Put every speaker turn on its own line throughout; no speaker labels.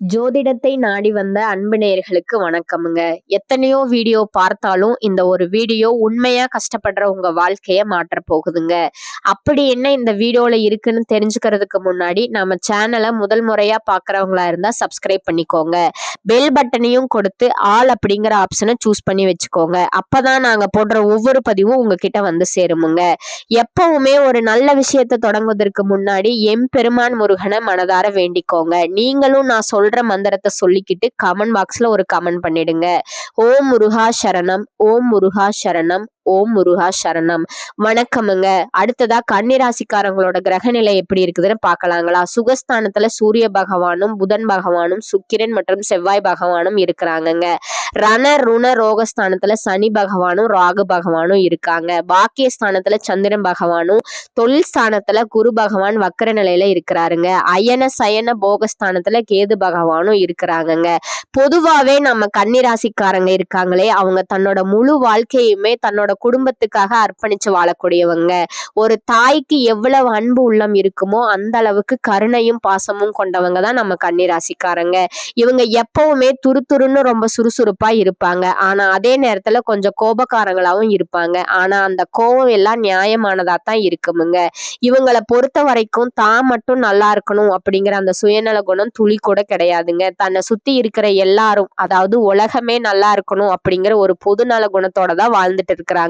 ஜோதிடத்தை நாடி வந்த அன்பு நேயர்களுக்கு வணக்கமுங்க. எத்தனையோ வீடியோ பார்த்தாலும் இந்த ஒரு வீடியோ உண்மையா கஷ்டப்படுற உங்க வாழ்க்கைய மாற்ற போகுதுங்க. அப்படி என்ன இந்த வீடியோல இருக்குன்னு தெரிஞ்சுக்கிறதுக்கு முன்னாடி நம்ம சேனலை முதல் முறையா பார்க்கறவங்களா இருந்தா சப்ஸ்கிரைப் பண்ணிக்கோங்க. பெல் பட்டனையும் கொடுத்து ஆல் அப்படிங்கிற ஆப்ஷனை சூஸ் பண்ணி வச்சுக்கோங்க. அப்பதான் நாங்க போடுற ஒவ்வொரு பதிவும் உங்ககிட்ட வந்து சேருமுங்க. எப்பவுமே ஒரு நல்ல விஷயத்தை தொடங்குவதற்கு முன்னாடி எம்பெருமான் முருகனை மனதார வேண்டிக்கோங்க. நீங்களும் நான் சொல்ற மந்திரத்தை சொல்லிக்கிட்டு கமெண்ட் பாக்ஸ்ல ஒரு கமெண்ட் பண்ணிடுங்க. ஓம் முருகா சரணம், ஓம் முருகா சரணம், ஓம் முருகா சரணம். வணக்கமுங்க. அடுத்ததா கன்னிராசிக்காரங்களோட கிரகநிலை எப்படி இருக்குதுன்னு பார்க்கலாங்களா? சுகஸ்தானத்துல சூரிய பகவானும் புதன் பகவானும் சுக்கிரன் மற்றும் செவ்வாய் பகவானும் இருக்கிறாங்கங்க. ரண ருண ரோகஸ்தானத்துல சனி பகவானும் ராகு பகவானும் இருக்காங்க. பாக்கியஸ்தானத்துல சந்திரன் பகவானும், தொழில் ஸ்தானத்துல குரு பகவான் வக்கர நிலையில இருக்கிறாருங்க. அயன சயன போகஸ்தானத்துல கேது பகவானும் இருக்கிறாங்கங்க. பொதுவாவே நம்ம கன்னிராசிக்காரங்க இருக்காங்களே, அவங்க தன்னோட முழு வாழ்க்கையுமே தன்னோட குடும்பத்துக்காக அர்ப்பணிச்சு வாழக்கூடியவங்க. ஒரு தாய்க்கு எவ்வளவு அன்பு உள்ளம் இருக்குமோ அந்த அளவுக்கு கருணையும் பாசமும் கொண்டவங்க தான் நம்ம கன்னிராசிக்காரங்க. இவங்க எப்பவுமே துருதுருன்னு ரொம்ப சுறுசுறுப்பா இருப்பாங்க. ஆனா அதே நேரத்துல கொஞ்சம் கோபக்காரங்களாவும் இருப்பாங்க. ஆனா அந்த கோபம் எல்லாம் நியாயமானதா தான் இருக்குமுங்க. இவங்களை பொறுத்த வரைக்கும் தான் மட்டும் நல்லா இருக்கணும் அப்படிங்கிற அந்த சுயநல குணம் துளி கூட கிடையாதுங்க. தன்னை சுத்தி இருக்கிற எல்லாரும், அதாவது உலகமே நல்லா இருக்கணும் அப்படிங்கிற ஒரு பொதுநல குணத்தோட தான் வாழ்ந்துட்டு இருக்கிறாங்க.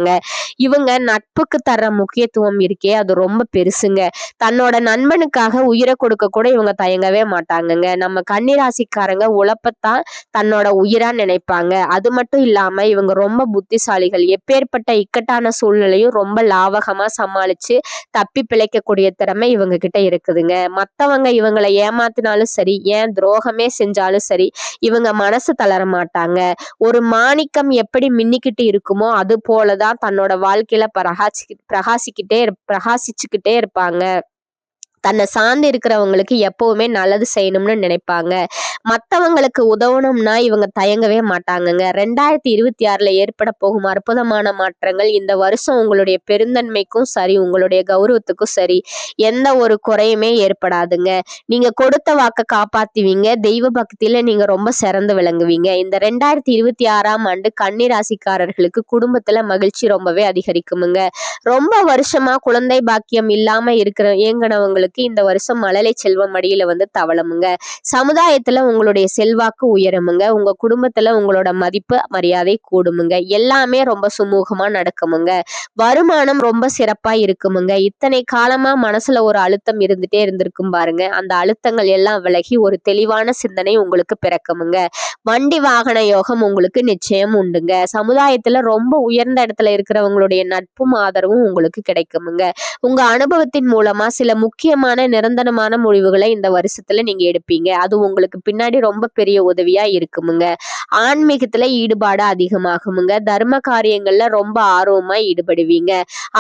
இவங்க நட்புக்கு தர்ற முக்கியத்துவம் இருக்கே, அது ரொம்ப பெருசுங்க. தன்னோட நண்பனுக்காக உயிரை கொடுக்க கூட இவங்க தயங்கவே மாட்டாங்கங்க. நம்ம கன்னிராசிக்காரங்க உழைப்பத்தான் தன்னோட உயிரா நினைப்பாங்க. அது மட்டும் இல்லாம இவங்க ரொம்ப புத்திசாலிகள். எப்பேற்பட்ட இக்கட்டான சூழ்நிலையும் ரொம்ப லாவகமா சமாளிச்சு தப்பி பிழைக்கக்கூடிய திறமை இவங்க கிட்ட இருக்குதுங்க. மத்தவங்க இவங்களை ஏமாத்தினாலும் சரி, ஏன் துரோகமே செஞ்சாலும் சரி, இவங்க மனசு தளர மாட்டாங்க. ஒரு மாணிக்கம் எப்படி மின்னிக்கிட்டு இருக்குமோ அது போலதான் தன்னோட வாழ்க்கையில பிரகாசிச்சுக்கிட்டே இருப்பாங்க. தன்னை சார்ந்து இருக்கிறவங்களுக்கு எப்பவுமே நல்லது செய்யணும்னு நினைப்பாங்க. மற்றவங்களுக்கு உதவணும்னா இவங்க தயங்கவே மாட்டாங்கங்க. 2026 ஏற்பட போகும் அற்புதமான மாற்றங்கள் இந்த வருஷம் உங்களுடைய பெருந்தன்மைக்கும் சரி, உங்களுடைய கௌரவத்துக்கும் சரி, எந்த ஒரு குறையுமே ஏற்படாதுங்க. நீங்க கொடுத்த வாக்க காப்பாத்துவீங்க. தெய்வ பக்தியில நீங்க ரொம்ப சிறந்து விளங்குவீங்க. இந்த 2026 கன்னி ராசிக்காரர்களுக்கு குடும்பத்துல மகிழ்ச்சி ரொம்பவே அதிகரிக்குமுங்க. ரொம்ப வருஷமா குழந்தை பாக்கியம் இல்லாம ஏங்கினவங்களுக்கு இந்த வருஷம் மழலை செல்வம் மடியில வந்து தவளமுங்க. சமுதாயத்துல உங்களுடைய செல்வாக்கு உயருமுங்க. உங்க குடும்பத்துல உங்களோட மதிப்பு மரியாதை கூடுமுங்க. எல்லாமே ரொம்ப சுமூகமா நடக்குமுங்க. வருமானம் ரொம்ப சிறப்பா இருக்குமுங்க. இத்தனை காலமா மனசுல ஒரு அழுத்தம் இருந்துட்டே இருந்திருக்கும் பாருங்க. அந்த அழுத்தங்கள் எல்லாம் விலகி ஒரு தெளிவான சிந்தனை உங்களுக்கு பிறக்குமுங்க. வண்டி வாகன யோகம் உங்களுக்கு நிச்சயம் உண்டுங்க. சமுதாயத்துல ரொம்ப உயர்ந்த இடத்துல இருக்கிறவங்களுடைய நட்பும் ஆதரவும் உங்களுக்கு கிடைக்குமுங்க. உங்க அனுபவத்தின் மூலமா சில முக்கியமான நிரந்தரமான முடிவுகளை இந்த வருஷத்துல நீங்க எடுப்பீங்க. அது உங்களுக்கு பின்னாடி ரொம்ப பெரிய உதவியா இருக்குமுங்க. ஆன்மீகத்துல ஈடுபாடு அதிகமாகுமுங்க. தர்ம காரியங்கள்ல ரொம்ப ஆர்வமா ஈடுபடுவீங்க.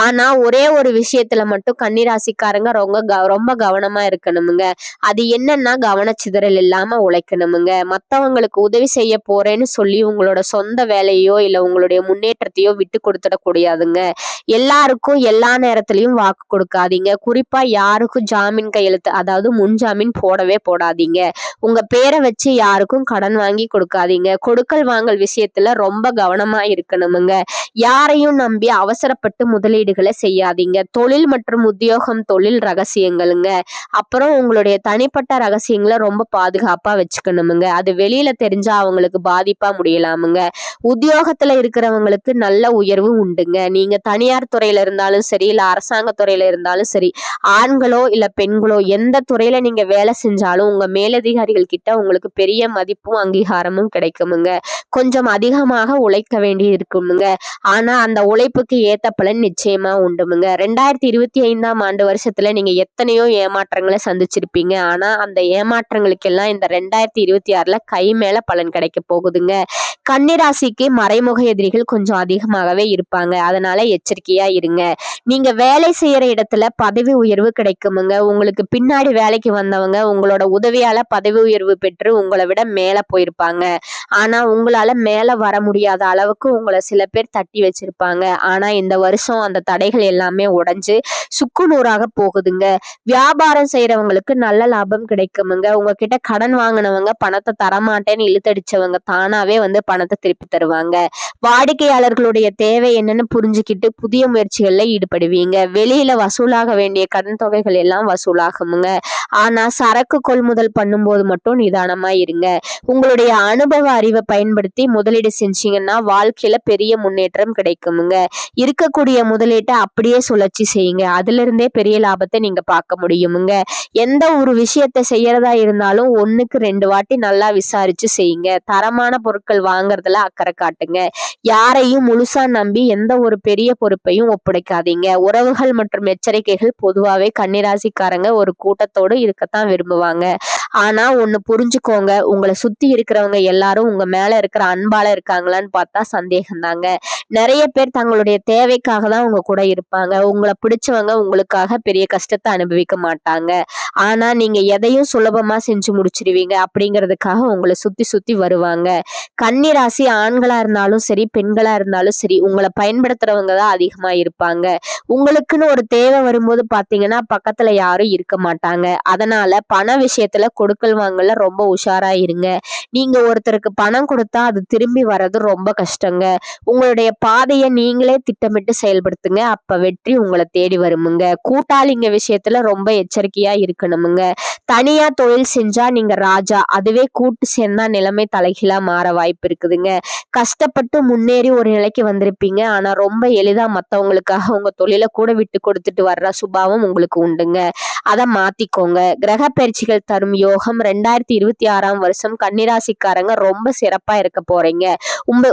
ஆனா ஒரே ஒரு விஷயத்துல மட்டும் கன்னிராசிக்காரங்க ரொம்ப கவனமா இருக்கணுமுங்க. அது என்னன்னா கவனச்சிதறல் இல்லாம உழைக்கணுமுங்க. மத்தவங்களுக்கு உதவி செய்ய போறேன்னு சொல்லி உங்களோட சொந்த வேலையோ இல்ல உங்களுடைய முன்னேற்றத்தையோ விட்டு கொடுத்துடக்கூடாதுங்க. எல்லாருக்கும் எல்லா நேரத்திலையும் வாக்கு கொடுக்காதீங்க. குறிப்பா யாருக்கும் ஜாமீன் கையெழுத்து, அதாவது முன்ஜாமீன் போடவே போடாதீங்க. உங்க பேரை வச்சு யாருக்கும் கடன் வாங்கி கொடுக்காதீங்க. கொடுக்கல் வாங்கல் விஷயத்துல ரொம்ப கவனமா இருக்கணுமுங்க. யாரையும் நம்பி அவசரப்பட்டு முதலீடுகளை செய்யாதீங்க. தொழில் மற்றும் உத்தியோகம், தொழில் ரகசியங்களுங்க. அப்புறம் உங்களுடைய தனிப்பட்ட ரகசியங்களை ரொம்ப பாதுகாப்பா வச்சுக்கணுமுங்க. அது வெளியில தெரிஞ்சா அவங்களுக்கு பாதிப்பா முடியலாமுங்க. உத்தியோகத்துல இருக்கிறவங்களுக்கு நல்ல உயர்வு உண்டுங்க. நீங்க தனியார் துறையில இருந்தாலும் சரி, இல்ல அரசாங்க துறையில இருந்தாலும் சரி, ஆண்களோ இல்ல பெண்களோ எந்த துறையில நீங்க வேலை செஞ்சாலும் உங்க மேலதிகாரிகள் கிட்ட உங்களுக்கு பெரிய மதிப்பும் அங்கீகாரமும் கிடைக்குமுங்க. கொஞ்சம் அதிகமாக உழைக்க வேண்டி இருக்குமுங்க. ஆனா அந்த உழைப்புக்கு ஏத்த பலன் நிச்சயமா உண்டுமுங்க. 2025 வருஷத்துல நீங்க எத்தனையோ ஏமாற்றங்களை சந்திச்சிருப்பீங்க. ஆனா அந்த ஏமாற்றங்களுக்கெல்லாம் இந்த 2026 கை மேல பலன் கிடைக்க போகுதுங்க. கன்னிராசிக்கு மறைமுக எதிரிகள் கொஞ்சம் அதிகமாகவே இருப்பாங்க. அதனால எச்சரிக்கையா இருங்க. நீங்க வேலை செய்யற இடத்துல பதவி உயர்வு கிடைக்குமுங்க. இருப்பாங்க. உங்களுக்கு பின்னாடி வேலைக்கு வந்தவங்க உங்களோட உதவியால பதவி உயர்வு பெற்று உங்கள விட மேல போயிருப்பாங்க. ஆனா உங்களால மேல வர முடியாத அளவுக்கு உங்கள சில பேர் தட்டி வச்சிருப்பாங்க. ஆனா இந்த வருஷம் அந்த தடைகள் எல்லாமே உடைஞ்சு சுக்குநூறாக போகுதுங்க. வியாபாரம் செய்றவங்களுக்கு நல்ல லாபம் கிடைக்குமுங்க. உங்ககிட்ட கடன் வாங்குனவங்க பணத்த தரமாட்டேன்னு இழுத்தடிச்சவங்க தானாவே வந்து பணத்த திருப்பி தருவாங்க. வாடிக்கையாளர்களுடைய தேவை என்னன்னு புரிஞ்சுக்கிட்டு புதிய முயற்சிகள்ல ஈடுபடுவீங்க. வெளியில வசூலாக வேண்டிய கடன் தொகைகள் எல்லாம் வசூலாகுமுங்க. ஆனா சரக்கு கொள்முதல் பண்ணும்போது மட்டும் நிதானமா இருங்க. உங்களுடைய அனுபவ அறிவை பயன்படுத்தி முதலீடு செஞ்சீங்கன்னா வாழ்க்கையில பெரிய முன்னேற்றம் கிடைக்குமுங்க. இருக்கக்கூடிய முதலீட்டை அப்படியே சுழற்சி செய்யுங்க. அதுல இருந்தே பெரிய லாபத்தை நீங்க பார்க்க முடியுமுங்க. எந்த ஒரு விஷயத்த செய்யறதா இருந்தாலும் 1க்கு 2 வாட்டி நல்லா விசாரிச்சு செய்யுங்க. தரமான பொருட்கள் வாங்குறதுல அக்கறை காட்டுங்க. யாரையும் முழுசா நம்பி எந்த ஒரு பெரிய பொறுப்பையும் ஒப்படைக்காதீங்க. உறவுகள் மற்றும் எச்சரிக்கைகள் பொதுவாவே கன்னிராசிக்காரங்க ஒரு கூட்டத்தோடு இருக்கத்தான் விரும்புவாங்க. ஆனா ஒண்ணு புரிஞ்சுக்கோங்க, உங்களை சுத்தி இருக்கிறவங்க எல்லாரும் உங்க மேல இருக்கிற அன்பால இருக்காங்களான்னு பார்த்தா சந்தேகம்தாங்க. நிறைய பேர் தங்களுடைய தேவைக்காக தான் உங்க கூட இருப்பாங்க. உங்களை பிடிச்சவங்க உங்களுக்காக பெரிய கஷ்டத்தை அனுபவிக்க மாட்டாங்க. ஆனா நீங்க எதையும் சுலபமா செஞ்சு முடிச்சிருவீங்க அப்படிங்கிறதுக்காக உங்களை சுத்தி சுத்தி வருவாங்க. கன்னி ராசி ஆண்களா இருந்தாலும் சரி, பெண்களா இருந்தாலும் சரி, உங்களை பயன்படுத்துறவங்க தான் அதிகமா இருப்பாங்க. உங்களுக்குன்னு ஒரு தேவை வரும்போது பாத்தீங்கன்னா பக்கத்துல யாரும் இருக்க மாட்டாங்க. அதனால பண விஷயத்துல கொடுக்கல் வாங்கல ரொம்ப உஷாரா இருங்க. நீங்க ஒருத்தருக்கு பணம் கொடுத்தா அது திரும்பி வர்றது ரொம்ப கஷ்டங்க. உங்களுடைய பாதையை நீங்களே திட்டமிட்டு செயல்படுத்துங்க. அப்ப வெற்றி உங்களை தேடி வருமுங்க. கூட்டாளிங்க விஷயத்துல ரொம்ப எச்சரிக்கையா இருக்கணுமுங்க. தனியா தொழில் செஞ்சா நீங்க ராஜா, அதுவே கூட்டு சேர்ந்தா நிலைமை தலைகீழா மாற வாய்ப்பு இருக்குதுங்க. கஷ்டப்பட்டு முன்னேறி ஒரு நிலைக்கு வந்திருப்பீங்க. ஆனா ரொம்ப எளிதா மத்தவங்களுக்காக உங்க தொழில கூட விட்டு கொடுத்துட்டு வர்ற சுபாவம் உங்களுக்கு உண்டுங்க. அதை மாத்திக்கோங்க. கிரக பயிற்சிகள் தரும் யோகம் 2026ஆம் வருஷம் கன்னிராசிக்காரங்க ரொம்ப சிறப்பா இருக்க போறீங்க.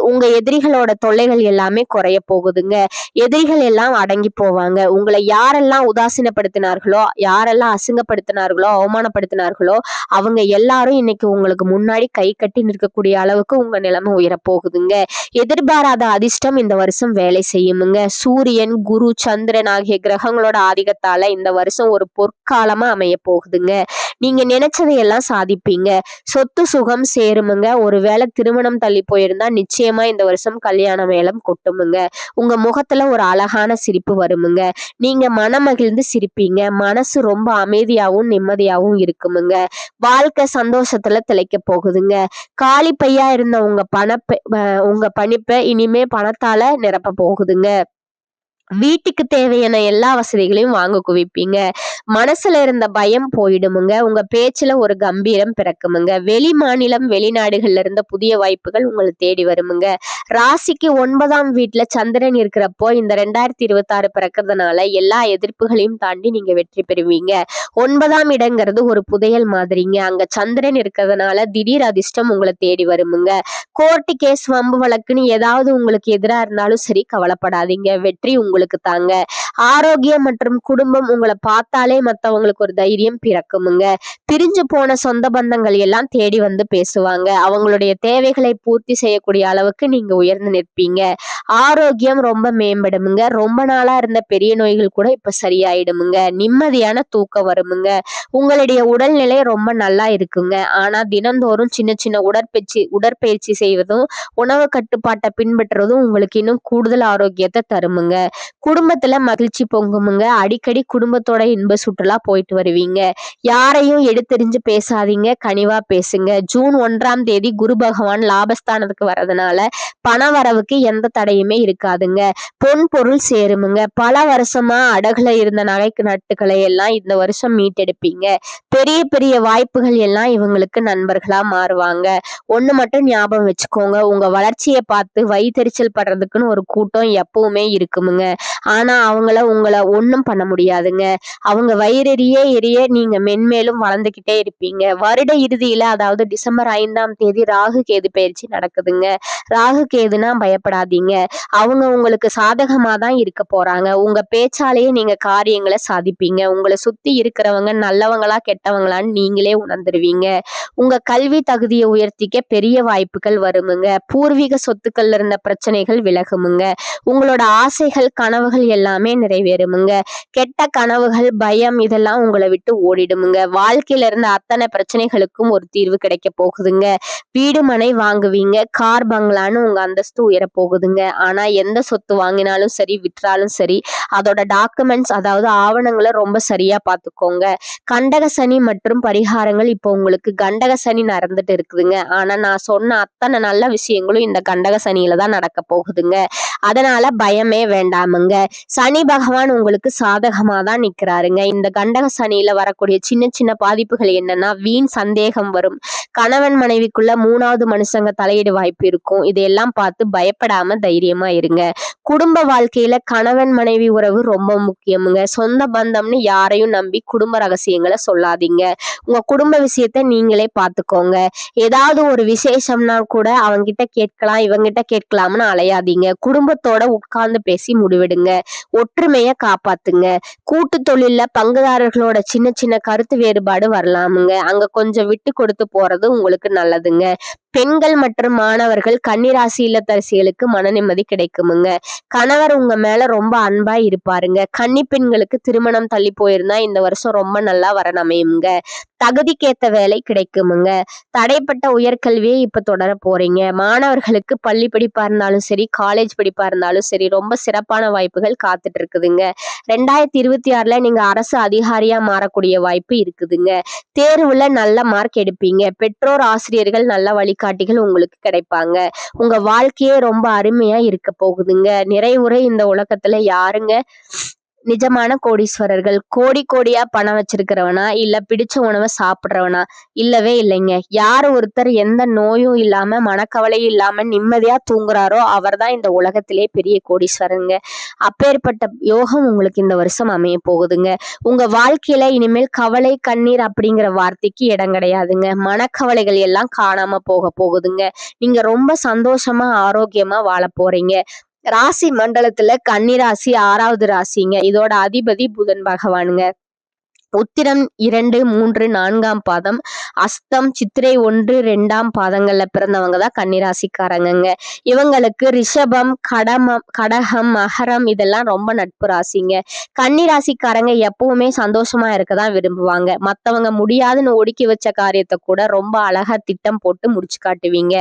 உங்க எதிரிகளோட தொல்லைகள் எல்லாமே குறைய போகுதுங்க. எதிரிகள் எல்லாம் அடங்கி போவாங்க. உங்களை யாரெல்லாம் உதாசீனப்படுத்தினார்களோ, யாரெல்லாம் அசிங்கப்படுத்தினார்களோ, அவமானப்படுத்தினார்களோ அவங்க எல்லாரும் இன்னைக்கு உங்களுக்கு முன்னாடி கை கட்டி நிற்கக்கூடிய அளவுக்கு உங்க நிலைமை உயர போகுதுங்க. எதிர்பாராத அதிர்ஷ்டம் இந்த வருஷம் வேலை செய்யுமுங்க. சூரியன், குரு, சந்திரன் ஆகிய கிரகங்களோட ஆதிக்கத்தால இந்த வருஷம் ஒரு பொற்காலமா அமைய போகுதுங்க. நீங்க நினைச்சதையெல்லாம் சாதிப்பீங்க. சொத்து சுகம் சேருமுங்க. ஒருவேளை திருமணம் தள்ளி போயிருந்தா நிச்சயமா இந்த வருஷம் கல்யாண மேளம் கொட்டுமுங்க. உங்க முகத்துல ஒரு அழகான சிரிப்பு வருமுங்க. நீங்க மனமகிழ்ந்து சிரிப்பீங்க. மனசு ரொம்ப அமைதியாவும் நிம்மதியாவும் இருக்குமுங்க. வாழ்க்கை சந்தோஷத்துல திளைக்க போகுதுங்க. காலி பையா இருந்த உங்க பணிப்பை இனிமே பணத்தால நிரப்ப போகுதுங்க. வீட்டுக்கு தேவையான எல்லா வசதிகளையும் வாங்க குவிப்பீங்க. மனசுல இருந்த பயம் போயிடுமுங்க. உங்க பேச்சுல ஒரு கம்பீரம் பிறக்குமுங்க. வெளி மாநிலம், வெளிநாடுகள்ல இருந்த புதிய வாய்ப்புகள் உங்களை தேடி வருமுங்க. ராசிக்கு 9ஆம் வீட்டுல சந்திரன் இருக்கிறப்போ இந்த 2026 பிறக்கிறதுனால எல்லா எதிர்ப்புகளையும் தாண்டி நீங்க வெற்றி பெறுவீங்க. 9ஆம் இடங்கிறது ஒரு புதையல் மாதிரிங்க. அங்க சந்திரன் இருக்கிறதுனால திடீர் அதிர்ஷ்டம் உங்களை தேடி வருமுங்க. கோர்ட்டு கேஸ், வம்பு வழக்குன்னு ஏதாவது உங்களுக்கு எதிரா இருந்தாலும் சரி, கவலைப்படாதீங்க. வெற்றி உங்களுக்கு தாங்க. ஆரோக்கியம் மற்றும் குடும்பம் உங்களை பார்த்தாலே மத்தவங்களுக்கு ஒரு தைரியம் பிறக்குமுங்க. பிரிஞ்சு போன சொந்த பந்தங்கள் எல்லாம் தேடி வந்து பேசுவாங்க. அவங்களுடைய தேவைகளை பூர்த்தி செய்யக்கூடிய அளவுக்கு நீங்க உயர்ந்து நிற்பீங்க. ஆரோக்கியம் ரொம்ப மேம்படுமுங்க. ரொம்ப நாளா இருந்த பெரிய நோய்கள் கூட இப்ப சரியாயிடுமுங்க. நிம்மதியான தூக்கம் வருமுங்க. உங்களுடைய உடல்நிலை ரொம்ப நல்லா இருக்குங்க. ஆனா தினந்தோறும் சின்ன சின்ன உடற்பயிற்சி செய்வதும் உணவு கட்டுப்பாட்டை பின்பற்றுறதும் உங்களுக்கு இன்னும் கூடுதல் ஆரோக்கியத்தை தருமுங்க. குடும்பத்துல மகிழ்ச்சி பொங்குமுங்க. அடிக்கடி குடும்பத்தோட இன்ப சுற்றுலா போயிட்டு வருவீங்க. யாரையும் எடுத்தெறிஞ்சு பேசாதீங்க. கனிவா பேசுங்க. ஜூன் 1ஆம் தேதி குரு பகவான் லாபஸ்தானத்துக்கு வர்றதுனால பண வரவுக்கு எந்த தடையுமே இருக்காதுங்க. பொன் பொருள் சேருமுங்க. பல வருஷமா அடகுல இருந்த நகை நட்டுகளை எல்லாம் இந்த வருஷம் மீட்டெடுப்பீங்க. பெரிய பெரிய வாய்ப்புகள் எல்லாம் இவங்களுக்கு நண்பர்களா மாறுவாங்க. ஒண்ணு மட்டும் ஞாபகம் வச்சுக்கோங்க, உங்க வளர்ச்சியை பார்த்து வயித்தெரிச்சல் படுறதுக்குன்னு ஒரு கூட்டம் எப்பவுமே இருக்குமுங்க. ஆனா உங்களை ஒண்ணும் பண்ண முடியாதுங்க. அவங்க எரிய நீங்க மென்மேலும் வளர்ந்துகிட்டே இருப்பீங்க. வருட இறுதியில, அதாவது டிசம்பர் 5ஆம் தேதி ராகு கேது பயிற்சி நடக்குதுங்க. ராகு கேதுனா பயப்படாதீங்க. அவங்க உங்களுக்கு சாதகமா தான் இருக்க போறாங்க. உங்க பேச்சாலேயே நீங்க காரியங்களை சாதிப்பீங்க. உங்களை சுத்தி இருக்கிறவங்க நல்லவங்களா கெட்டவங்களான்னு நீங்களே உணர்ந்துருவீங்க. உங்க கல்வி தகுதியை உயர்த்திக்க பெரிய வாய்ப்புகள் வருமுங்க. பூர்வீக சொத்துக்கள்ல இருந்த பிரச்சனைகள் விலகுமுங்க. உங்களோட ஆசைகள், கனவுகள் கனவுகள் எல்லாமே நிறைவேறுமுங்க. கெட்ட கனவுகள், பயம் இதெல்லாம் உங்களை விட்டு ஓடிடுமுங்க. வாழ்க்கையில இருந்த அத்தனை பிரச்சனைகளுக்கும் ஒரு தீர்வு கிடைக்க போகுதுங்க. வீடு மனை வாங்குவீங்க, கார் பங்களான்னு உங்க அந்தஸ்து உயர போகுதுங்க. ஆனா எந்த சொத்து வாங்கினாலும் சரி, விற்றாலும் சரி, அதோட டாக்குமெண்ட்ஸ் அதாவது ஆவணங்களை ரொம்ப சரியா பார்த்துக்கோங்க. கண்டக சனி மற்றும் பரிகாரங்கள் இப்போ உங்களுக்கு கண்டக சனி நடந்துட்டு இருக்குதுங்க. ஆனா நான் சொன்ன அத்தனை நல்ல விஷயங்களும் இந்த கண்டக சனியில தான் நடக்க போகுதுங்க. அதனால பயமே வேண்டாமுங்க. சனி பகவான் உங்களுக்கு சாதகமா தான் நிக்கிறாருங்க. இந்த கண்டக சனியில வரக்கூடிய சின்ன சின்ன பாதிப்புகள் என்னன்னா, வீண் சந்தேகம் வரும். கணவன் மனைவிக்குள்ள 3வது மனுஷங்க தலையிட வாய்ப்பு இருக்கும். இதையெல்லாம் பார்த்து பயப்படாம தைரியமா இருங்க. குடும்ப வாழ்க்கையில கணவன் மனைவி உறவு ரொம்ப முக்கியமுங்க. சொந்த பந்தம்னு யாரையும் நம்பி குடும்ப ரகசியங்களை சொல்லாதீங்க. உங்க குடும்ப விஷயத்த நீங்களே பார்த்துக்கோங்க. ஏதாவது ஒரு விசேஷம்னா கூட அவங்கிட்ட கேட்கலாம், இவங்கிட்ட கேட்கலாம்னு அலையாதீங்க. குடும்பத்தோட உட்கார்ந்து பேசி முடிவெடுங்க. ஒற்றுமைய காப்பாத்துங்க. கூட்டு தொழில்ல பங்குதாரர்களோட சின்ன சின்ன கருத்து வேறுபாடு வரலாமுங்க. அங்க கொஞ்சம் விட்டு கொடுத்து போறது உங்களுக்கு நல்லதுங்க. பெண்கள் மற்றும் மாணவர்கள் கன்னிராசி இல்லத்தரசிகளுக்கு மன நிம்மதி கிடைக்குமுங்க. கணவர் உங்க மேல ரொம்ப அன்பா இருப்பாருங்க. கன்னி பெண்களுக்கு திருமணம் தள்ளி போயிருந்தா இந்த வருஷம் ரொம்ப நல்லா வரன் அமையுங்க. தகுதிக்கேத்த வேலை கிடைக்குமுங்க. தடைப்பட்ட உயர்கல்வியை இப்ப தொடர போறீங்க. மாணவர்களுக்கு பள்ளி படிப்பா இருந்தாலும் சரி, காலேஜ் படிப்பா இருந்தாலும் சரி, ரொம்ப சிறப்பான வாய்ப்புகள் காத்துட்டு இருக்குதுங்க. 2026ல நீங்க அரசு அதிகாரியா மாறக்கூடிய வாய்ப்பு இருக்குதுங்க. தேர்வுல நல்ல மார்க் எடுப்பீங்க. பெற்றோர், ஆசிரியர்கள் நல்ல வழிகாட்டிகள் உங்களுக்கு கிடைப்பாங்க. உங்க வாழ்க்கையே ரொம்ப அருமையா இருக்க போகுதுங்க. நிறைவுரை இந்த உலகத்துல யாருங்க நிஜமான கோடீஸ்வரர்கள்? கோடி கோடியா பணம் வச்சிருக்கிறவனா, இல்ல பிடிச்ச உணவை சாப்பிடுறவனா? இல்லவே இல்லைங்க. யார் ஒருத்தர் எந்த நோயும் இல்லாம, மனக்கவலையும் இல்லாம நிம்மதியா தூங்குறாரோ அவர்தான் இந்த உலகத்திலே பெரிய கோடீஸ்வரங்க. அப்பேற்பட்ட யோகம் உங்களுக்கு இந்த வருஷம் அமைய போகுதுங்க. உங்க வாழ்க்கையில இனிமேல் கவலை, கண்ணீர் அப்படிங்கிற வார்த்தைக்கு இடம் கிடையாதுங்க. மனக்கவலைகள் எல்லாம் காணாம போக போகுதுங்க. நீங்க ரொம்ப சந்தோஷமா, ஆரோக்கியமா வாழ போறீங்க. ராசி மண்டலத்துல கன்னிராசி 6வது ராசிங்க. இதோட அதிபதி புதன் பகவானுங்க. உத்திரம் 2, 3, 4ஆம் பாதம், அஸ்தம், சித்திரை 1, 2ஆம் பாதங்கள்ல பிறந்தவங்க தான் கன்னிராசிக்காரங்க. இவங்களுக்கு ரிஷபம், கடகம், மகரம் இதெல்லாம் ரொம்ப நட்பு ராசிங்க. கன்னிராசிக்காரங்க எப்பவுமே சந்தோஷமா இருக்கதான் விரும்புவாங்க. மத்தவங்க முடியாதுன்னு ஒடுக்கி வச்ச காரியத்தை கூட ரொம்ப அழகா திட்டம் போட்டு முடிச்சு காட்டுவீங்க.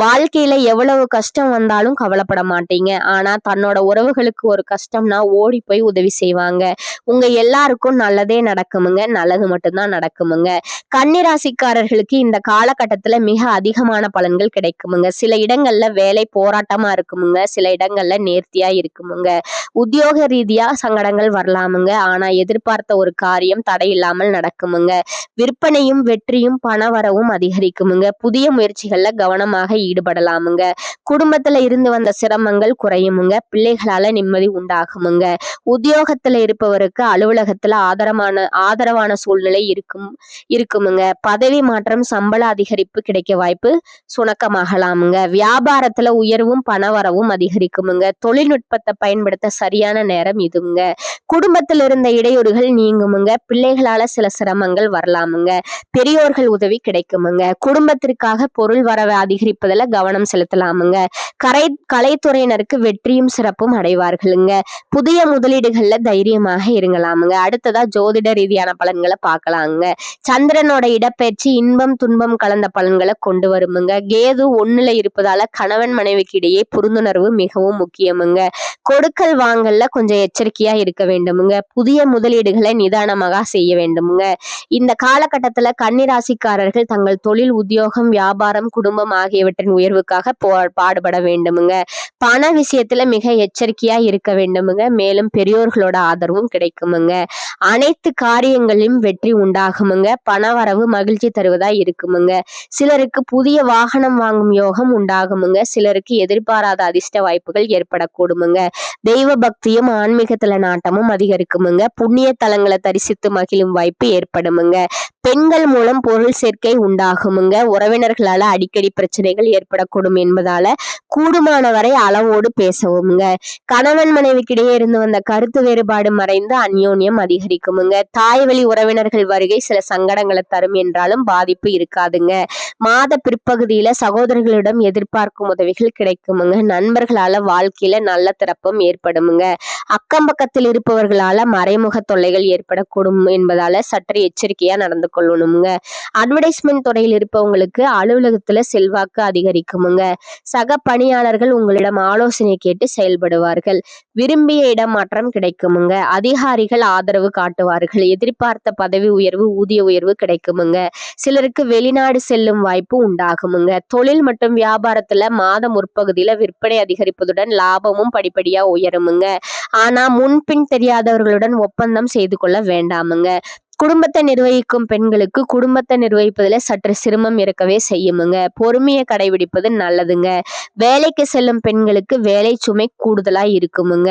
வாழ்க்கையில எவ்வளவு கஷ்டம் வந்தாலும் கவலைப்பட மாட்டீங்க. ஆனா தன்னோட உறவுகளுக்கு ஒரு கஷ்டம்னா ஓடி போய் உதவி செய்வாங்க. உங்க எல்லாருக்கும் நல்லதே நடக்குமுங்க. நல்லது மட்டும்தான் நடக்குமுங்க. கன்னிராசிக்காரர்களுக்கு இந்த காலகட்டத்துல மிக அதிகமான பலன்கள் கிடைக்குமுங்க. சில இடங்கள்ல வேலை போராட்டமா இருக்குமுங்க. சில இடங்கள்ல நேர்த்தியா இருக்குமுங்க. உத்தியோக ரீதியா சங்கடங்கள் வரலாமுங்க. ஆனா எதிர்பார்த்த ஒரு காரியம் தடையில்லாமல் நடக்குமுங்க. விற்பனையும் வெற்றியும் பணவரவும் அதிகரிக்குமுங்க. புதிய முயற்சிகள்ல கவனமாக ஈடுபடலாமுங்க. குடும்பத்துல இருந்து வந்த சிரமங்கள் குறையுமுங்க. பிள்ளைகளால நிம்மதி உண்டாகுமுங்க. உத்தியோகத்துல இருப்பவருக்கு அலுவலகத்துல ஆதரவான சூழ்நிலை இருக்குமுங்க. பதவி மாற்றம், சம்பள அதிகரிப்பு கிடைக்க வாய்ப்பு சுணக்கமாகலாமுங்க. வியாபாரத்துல உயர்வும் பணவரவும் அதிகரிக்குமுங்க. தொழில்நுட்பத்தை பயன்படுத்த சரியான நேரம் இதுங்க. குடும்பத்தில் இருந்த இடையூறுகள் நீங்குமுங்க. பிள்ளைகளால சில சிரமங்கள் வரலாமுங்க. பெரியோர்கள் உதவி கிடைக்குமுங்க. குடும்பத்திற்காக பொருள் வரவை அதிகரிப்பதில் கவனம் செலுத்தலாமுங்க. கலைத்துறையினருக்கு வெற்றியும் சிறப்பும் அடைவார்களுங்க. புதிய முதலீடுகள்ல தைரியமாக இருங்கலாமுங்க. அடுத்ததா ஜோதிட ரீதியான பலன்களை பார்க்கலாங்க. சந்திரனோட இடப்பெயர்ச்சி இன்பம் துன்பம் கலந்த பலன்களை கொண்டு வருமுங்க. கேது 1ல இருப்பதால கணவன் மனைவிக்கு இடையே புரிந்துணர்வு மிகவும் முக்கியமுங்க. கொடுக்கல் வாங்கல்ல கொஞ்சம் எச்சரிக்கையா இருக்க வேண்டுமுங்க. புதிய முதலீடுகளை நிதானமாக செய்ய வேண்டுமுங்க. இந்த காலகட்டத்துல கன்னிராசிக்காரர்கள் தங்கள் தொழில், உத்தியோகம், வியாபாரம், குடும்பம் ஆகியவற்றின் உயர்வுக்காக பாடுபட வேண்டுமுங்க. பண விஷயத்துல மிக எச்சரிக்கையா இருக்க வேண்டுமுங்க. மேலும் பெரியோர்களோட ஆதரவும் கிடைக்குமுங்க. அனைத்து காரியங்களிலும் வெற்றி உண்டாகுமுங்க. பணவரவு மகிழ்ச்சி தருவதா இருக்குமுங்க. சிலருக்கு புதிய வாகனம் வாங்கும் யோகம் உண்டாகுமுங்க. சிலருக்கு எதிர்பாராத அதிர்ஷ்ட வாய்ப்புகள் ஏற்படக்கூடுமுங்க. தெய்வ பக்தியும் ஆன்மீகத்துல நாட்டமும் அதிகரிக்குமுங்க. புண்ணிய தலங்களை தரிசித்து மகிழும் வாய்ப்பு ஏற்படுமுங்க. பெண்கள் மூலம் பொருள் சேர்க்கை உண்டாகுமுங்க. உறவினர்களால அடிக்கடி பிரச்சனைகள் ஏற்படக்கூடும் என்பதால கூடுமான வரை அளவோடு பேசவுமுங்க. கணவன் மனைவிக்கிடையே இருந்து வந்த கருத்து வேறுபாடு மறைந்து அந்யோன்யம் அதிகரிக்குமுங்க. தாய் வழி உறவினர்கள் வருகை சில சங்கடங்களை தரும் என்றாலும் பாதிப்பு இருக்காதுங்க. மாத பிற்பகுதியில சகோதரர்களிடம் எதிர்பார்க்கும் உதவிகள் கிடைக்குமுங்க. நண்பர்களால வாழ்க்கையில நல்ல திறப்பும் ஏற்படுமுங்க. அக்கம் பக்கத்தில் இருப்பவர்களால மறைமுக தொல்லைகள் ஏற்படக்கூடும் என்பதால சற்று எச்சரிக்கையா நடந்து கொள்ளணுங்க. அட்வர்டைஸ்மெண்ட் துறையில் இருப்பவங்களுக்கு அலுவலகத்துல செல்வாக்கு அதிகரிக்குமுங்க. சக பணியாளர்கள் உங்களிடம் ஆலோசனை கேட்டு செயல்படுவார்கள். விரும்பிய இடமாற்றம் கிடைக்குமுங்க. அதிகாரிகள் ஆதரவு காட்டுவார்கள். எதிர்பார்த்த பதவி உயர்வு, ஊதிய உயர்வு கிடைக்குமுங்க. சிலருக்கு வெளிநாடு செல்லும் வாய்ப்பு உண்டாகுமுங்க. தொழில் மற்றும் வியாபாரத்துல மாத முற்பகுதியில விற்பனை அதிகரிப்பதுடன் லாபமும் படிப்படியா உயருமுங்க. ஆனா முன்பின் தெரியாதவர்களுடன் ஒப்பந்தம் செய்து கொள்ள வேண்டாமுங்க. குடும்பத்தை நிர்வகிக்கும் பெண்களுக்கு குடும்பத்தை நிர்வகிப்பதுல சற்று சிரமம் இருக்கவே செய்யுமுங்க. பொறுமையை கடைபிடிப்பது நல்லதுங்க. வேலைக்கு செல்லும் பெண்களுக்கு வேலை சுமை கூடுதலா இருக்குமுங்க.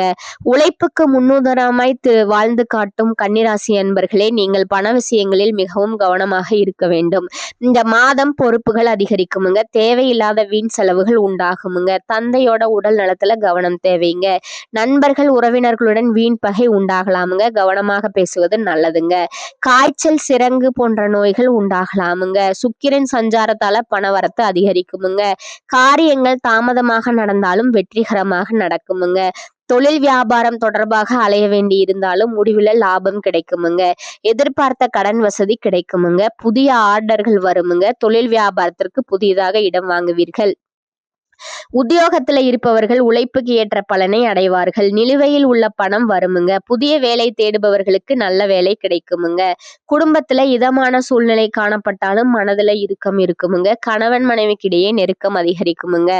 உழைப்புக்கு முன்னுதாரணமாய் வாழ்ந்து காட்டும் கன்னிராசி அன்பர்களே, நீங்கள் பண விஷயங்களில் மிகவும் கவனமாக இருக்க வேண்டும். இந்த மாதம் பொறுப்புகள் அதிகரிக்குமுங்க. தேவையில்லாத வீண் செலவுகள் உண்டாகுமுங்க. தந்தையோட உடல் நலத்துல கவனம் தேவைங்க. நண்பர்கள் உறவினர்களுடன் வீண் பகை உண்டாகலாமுங்க. கவனமாக பேசுவது நல்லதுங்க. காய்ச்சல், சிரங்கு போன்ற நோய்கள் உண்டாகலாமுங்க. சுக்கிரன் சஞ்சாரத்தால பணவரத்து அதிகரிக்குமுங்க. காரியங்கள் தாமதமாக நடந்தாலும் வெற்றிகரமாக நடக்குமுங்க. தொழில் வியாபாரம் தொடர்பாக அலைய வேண்டி இருந்தாலும் முடிவில் லாபம் கிடைக்குமுங்க. எதிர்பார்த்த கடன் வசதி கிடைக்குமுங்க. புதிய ஆர்டர்கள் வருமுங்க. தொழில் வியாபாரத்திற்கு புதிதாக இடம் வாங்குவீர்கள். உத்தியோகத்துல இருப்பவர்கள் உழைப்புக்கு ஏற்ற பலனை அடைவார்கள். நிலுவையில் உள்ள பணம் வருமுங்க. புதிய வேலை தேடுபவர்களுக்கு நல்ல வேலை கிடைக்குமுங்க. குடும்பத்துல இதமான சூழ்நிலை காணப்பட்டாலும் மனதுல இறுக்கம் இருக்குமுங்க. கணவன் மனைவிக்கிடையே நெருக்கம் அதிகரிக்குமுங்க.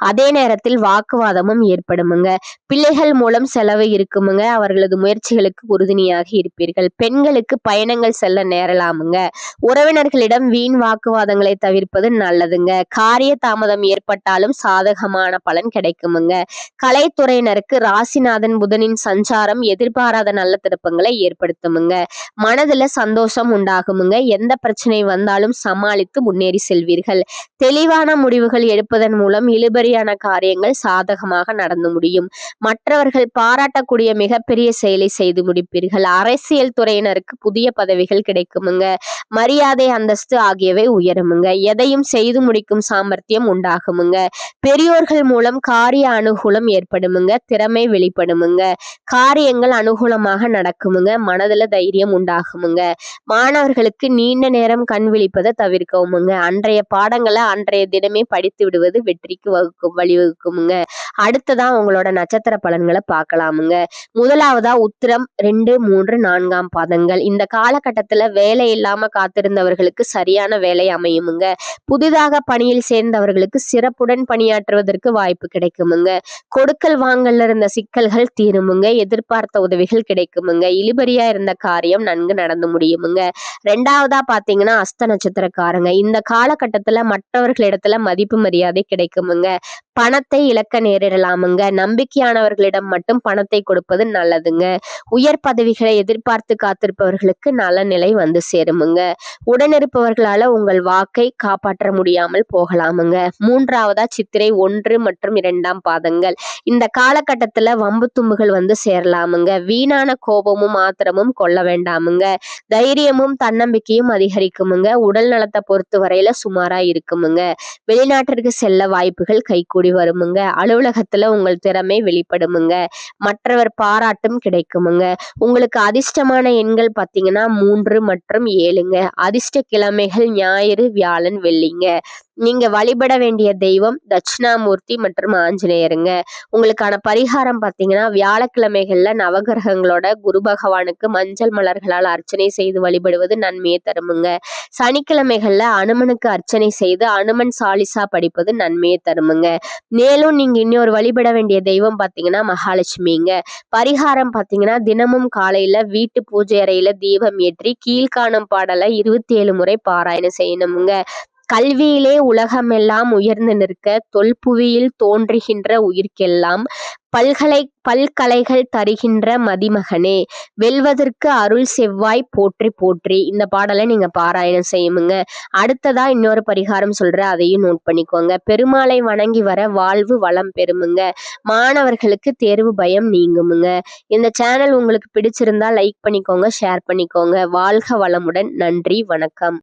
அதே நேரத்தில் வாக்குவாதமும் ஏற்படுமுங்க. பிள்ளைகள் மூலம் செலவு இருக்குமுங்க. அவர்களது முயற்சிகளுக்கு உறுதுணையாக இருப்பீர்கள். பெண்களுக்கு பயணங்கள் செல்ல நேரலாமுங்க. உறவினர்களிடம் வீண் வாக்குவாதங்களை தவிர்ப்பது நல்லதுங்க. காரிய தாமதம் ஏற்பட்டாலும் சாதகமான பலன் கிடைக்குமுங்க. கலைத்துறையினருக்கு ராசிநாதன் புதனின் சஞ்சாரம் எதிர்பாராத நல்ல திருப்பங்களை ஏற்படுத்துமுங்க. மனதுல சந்தோஷம் உண்டாகுமுங்க. எந்த பிரச்சனை வந்தாலும் சமாளித்து முன்னேறி செல்வீர்கள். தெளிவான முடிவுகள் எடுப்பதன் மூலம் இழுபறியான காரியங்கள் சாதகமாக நடந்து முடியும். மற்றவர்கள் பாராட்டக்கூடிய மிகப்பெரிய செயலை செய்து முடிப்பீர்கள். அரசியல் துறையினருக்கு புதிய பதவிகள் கிடைக்குமுங்க. மரியாதை, அந்தஸ்து ஆகியவை உயருமுங்க. எதையும் செய்து முடிக்கும் சாமர்த்தியம் உண்டாகுமுங்க. பெரியோர்கள் மூலம் காரிய அனுகூலம் ஏற்படுமுங்க. திறமை வெளிப்படுமுங்க. காரியங்கள் அனுகூலமாக நடக்குமுங்க. மனதுல தைரியம் உண்டாகுமுங்க. மாணவர்களுக்கு நீண்ட நேரம் கண் விழிப்பதை தவிர்க்கவுமுங்க. அன்றைய பாடங்களை அன்றைய தினமே படித்து விடுவது வெற்றிக்கு வழிவகுக்குமுங்க. அடுத்ததான் உங்களோட நட்சத்திர பலன்களை பார்க்கலாமுங்க. முதலாவதா உத்திரம் 2, 3, 4 பாதங்கள். இந்த காலகட்டத்துல வேலை இல்லாம காத்திருந்தவர்களுக்கு சரியான வேலை அமையுமுங்க. புதிதாக பணியில் சேர்ந்தவர்களுக்கு சிறப்புடன் பணியாற்றுவதற்கு வாய்ப்பு கிடைக்குமுங்க. கொடுக்கல் வாங்கல்ல இருந்த சிக்கல்கள் தீருமுங்க. எதிர்பார்த்த உதவிகள் கிடைக்குமுங்க. இழுபறியா இருந்த காரியம் நன்கு நடந்து முடியுமுங்க. ரெண்டாவதா பாத்தீங்கன்னா அஸ்த நட்சத்திரக்காரங்க. இந்த காலகட்டத்துல மற்றவர்களிடத்துல மதிப்பு மரியாதை கிடைக்குமுங்க. பணத்தை இழக்க நேரிடலாமுங்க. நம்பிக்கையானவர்களிடம் மட்டும் பணத்தை கொடுப்பது நல்லதுங்க. உயர் பதவிகளை எதிர்பார்த்து காத்திருப்பவர்களுக்கு நல்ல நிலை வந்து சேருமுங்க. உடனிருப்பவர்களால உங்கள் வாக்கை காப்பாற்ற முடியாமல் போகலாமுங்க. மூன்றாவதா சித்திரை 1 மற்றும் 2 பாதங்கள். இந்த காலகட்டத்துல வம்பு தும்புகள் வந்து சேரலாமுங்க. வீணான கோபமும் ஆத்திரமும் கொள்ள வேண்டாமுங்க. தைரியமும் தன்னம்பிக்கையும் அதிகரிக்குமுங்க. உடல் நலத்தை பொறுத்த வரையில சுமாரா இருக்குமுங்க. வெளிநாட்டிற்கு செல்ல வாய்ப்புகள் கைகூடி வருமுங்க. அலுவலகத்துல உங்கள் திறமை வெளிப்படுமுங்க. மற்றவர் பாராட்டும் கிடைக்குமுங்க. உங்களுக்கு அதிர்ஷ்டமான எண்கள் பாத்தீங்கன்னா 3 மற்றும் 7ங்க. அதிர்ஷ்ட கிழமைகள் ஞாயிறு, வியாழன், வெள்ளிங்க. நீங்க வழிபட வேண்டிய தெய்வம் தட்சிணாமூர்த்தி மற்றும் ஆஞ்சநேயருங்க. உங்களுக்கான பரிகாரம் பாத்தீங்கன்னா வியாழக்கிழமைகள்ல நவகிரகங்களோட குரு பகவானுக்கு மஞ்சள் மலர்களால் அர்ச்சனை செய்து வழிபடுவது நன்மையை தருமுங்க. சனிக்கிழமைகள்ல அனுமனுக்கு அர்ச்சனை செய்து அனுமன் சாலிசா படிப்பது நன்மையை தருமுங்க. மேலும் நீங்க இன்னொரு வழிபட வேண்டிய தெய்வம் பாத்தீங்கன்னா மகாலட்சுமிங்க. பரிகாரம் பாத்தீங்கன்னா தினமும் காலையில வீட்டு பூஜை அறையில தீபம் ஏற்றி கீழ்காணும் பாடலை 27 முறை பாராயணம் செய்யணுமுங்க. கல்வியிலே உலகமெல்லாம் உயர்ந்து நிற்க தொல்புவியில் தோன்றுகின்ற உயிர்க்கெல்லாம் பல்கலைகள் தருகின்ற மதிமகனே, வெல்வதற்கு அருள் செவ்வாய் போற்றி போற்றி. இந்த பாடலை நீங்க பாராயணம் செய்யுமுங்க. அடுத்ததா இன்னொரு பரிகாரம் சொல்றேன், அதையும் நோட் பண்ணிக்கோங்க. பெருமாளை வணங்கி வர வாழ்வு வளம் பெறுமுங்க. மாணவர்களுக்கு தேர்வு பயம் நீங்குமுங்க. இந்த சேனல் உங்களுக்கு பிடிச்சிருந்தா லைக் பண்ணிக்கோங்க, ஷேர் பண்ணிக்கோங்க. வாழ்க வளமுடன். நன்றி, வணக்கம்.